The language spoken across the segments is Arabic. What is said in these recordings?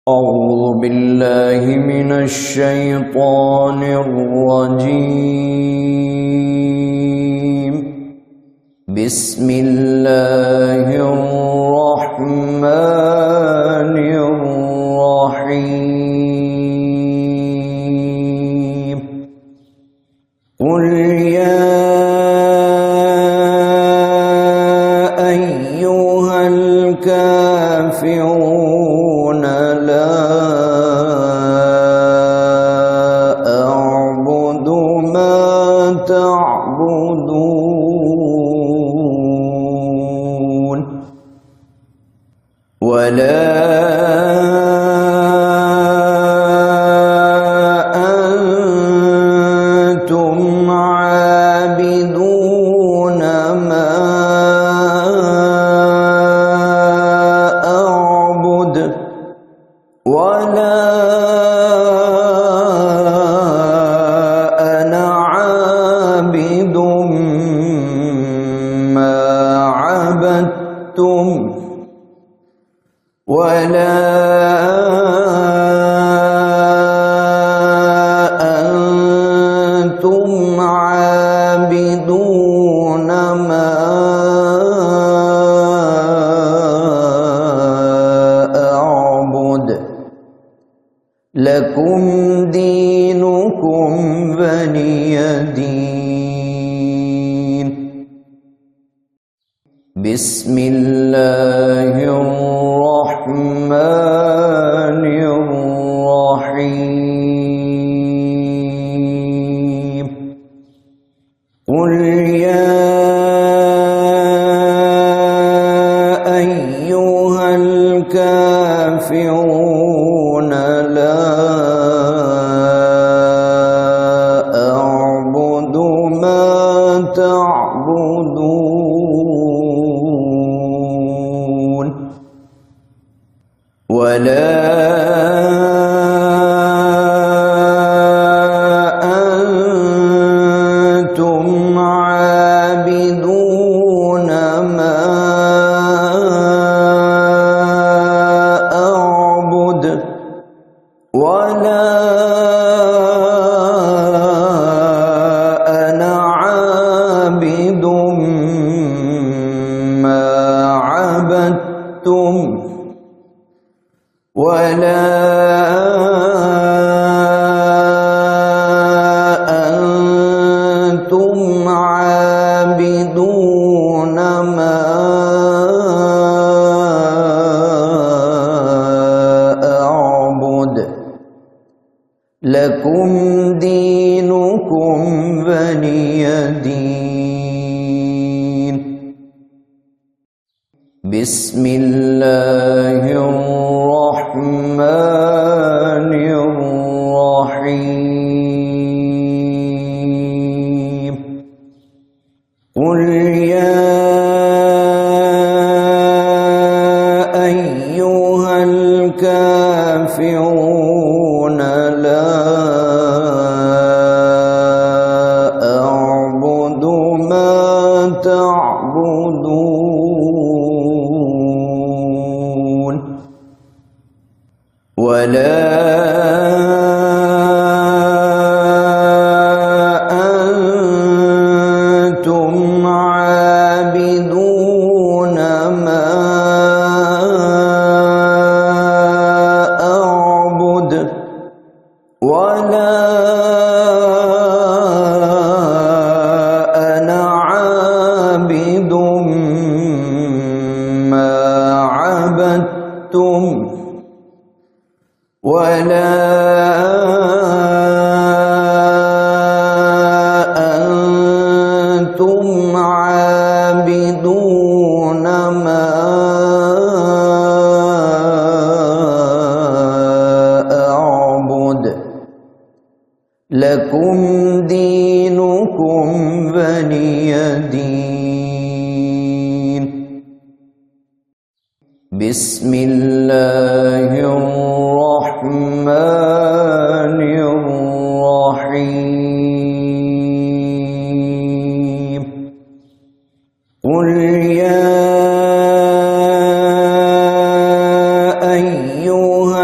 أعوذ بالله من الشيطان الرجيم. بسم الله الرحمن الرحيم. قل يا أيها الكافرون لا أعبد ما تعبدون ولا أنتم عابدون ما أعبد ولا أنا عابد ما عبدتم ولا أنتم عابدون ما أعبد لكم دينكم ولي دين. بسم الله الرحمن الرحيم. قل يا أيها الكافرون لا أعبد ما تعبدون ولا أنتم عابدون ما أعبد ولا أنا عابد ما عبدتم ولا أنتم عابدون ما أعبد لكم دينكم ولي دين. بسم الله الرحمن الرحيم. قل يا أيها الكافرون لا أعبد ما تعبدون ولا أنتم عابدون ما أعبد ولا أنا عابد ما عبدتم ولا أنتم عابدون ما أعبد لكم دينكم ولي دين. بسم الله الرحمن الرحيم. قل يا أيها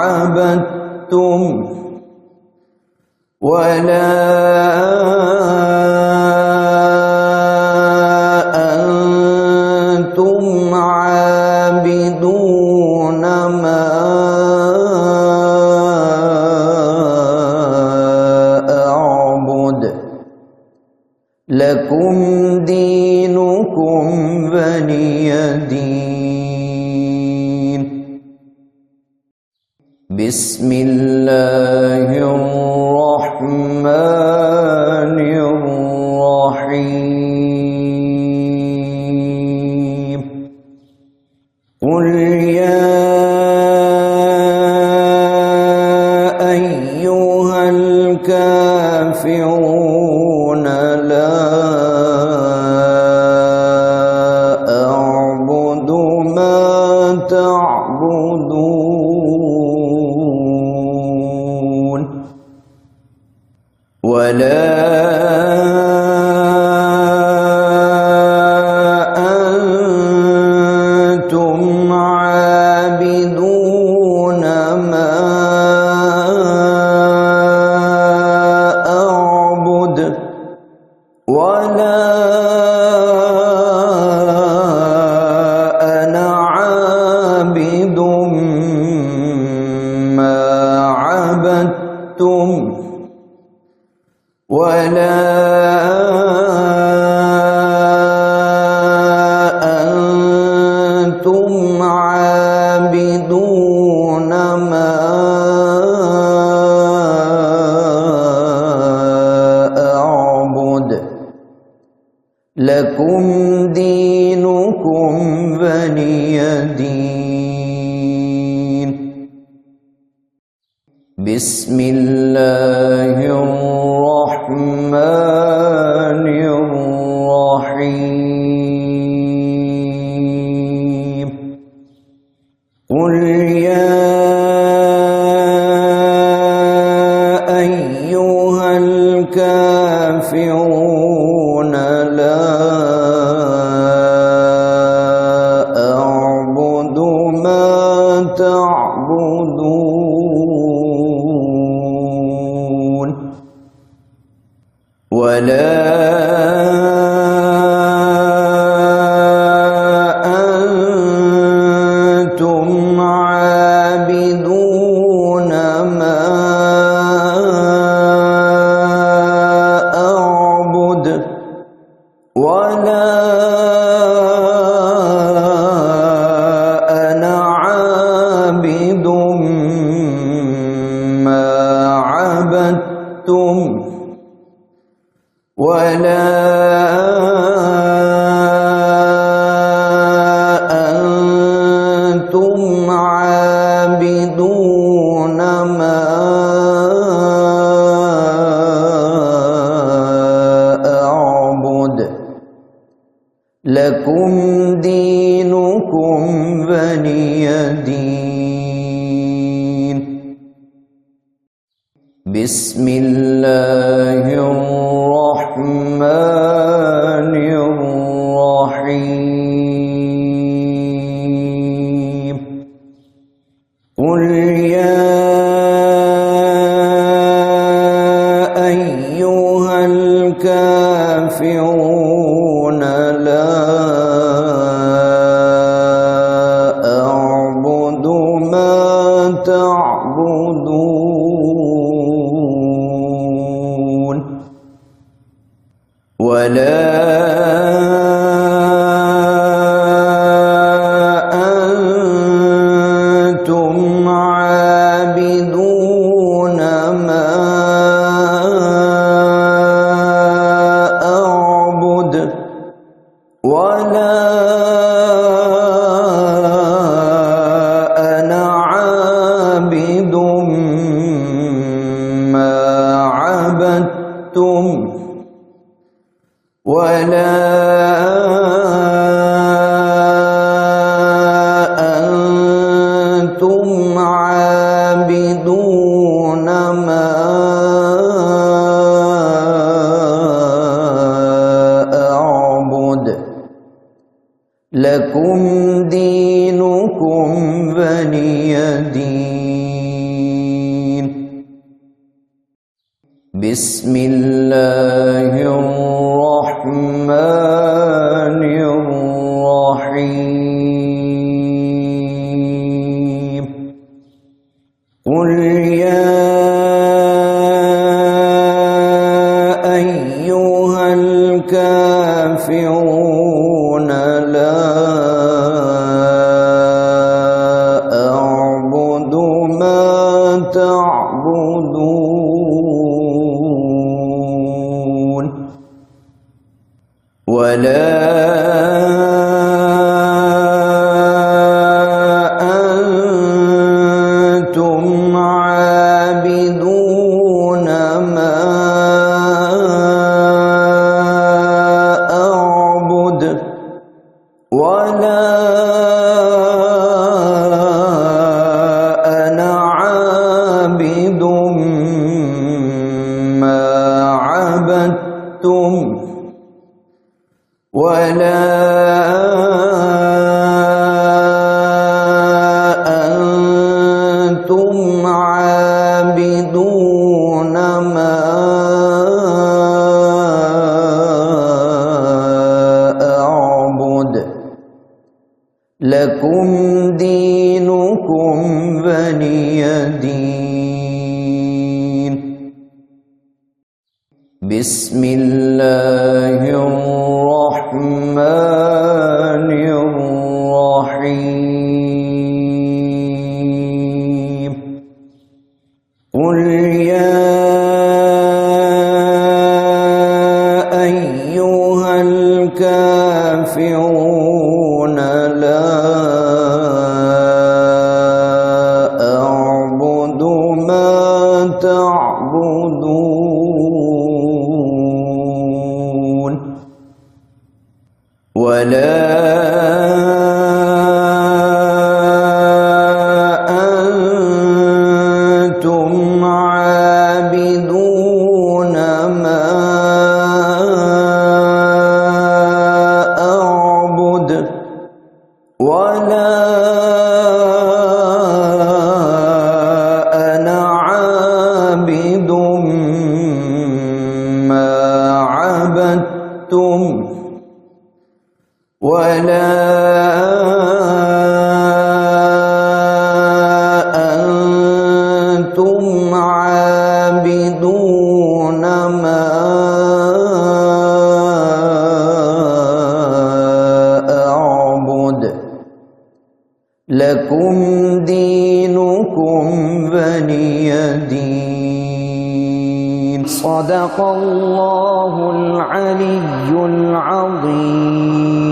عبدتم ولا أنتم عابدون ما أعبد لكم دينكم ولي دين. بسم الله الرحمن الرحيم. قل يا أيها الكافرون لا أعبد ما تعبدون ولا أنتم عابدون ما أعبد ولا أنا عابد ما ولا أنتم عابدون ما أعبد لكم دينكم ولي دين. بسم الله الرحمن الرحيم. قل يا أيها الكافرون لا أعبد ما تعبدون ولا أنتم عابدون ما أعبد ولا أنا عابد ما عبدتم ولا أنتم عابدون ما أعبد لكم دينكم ولي دين. بسم الله الرحمن الرحيم. قل يا أيها الكافرون لا أعبد ما تعبدون ولا أنتم عابدون ما أعبد ولا أنا عابد ما عبدتم ولا أنتم عابدون ما أعبد لكم دينكم ولي دين. بسم الله الرحمن الرحيم. قل يا أيها الكافرون لا أعبد ما تعبدون ولا أنتم عابدون ما أعبد ولا أنا عابد ما عبدتم ولا أنتم عابدون ما أعبد لكم دينكم ولي دين. بسم الله الرحمن الرحيم قل يا أيها الكافرون لا أعبد ما تعبدون ولا أنتم عابدون ما أعبد ولا أنا عابد ما عبدتم ولا أنتم عابدون ما أعبد لكم دينكم ولي دين صدق الله العلي العظيم.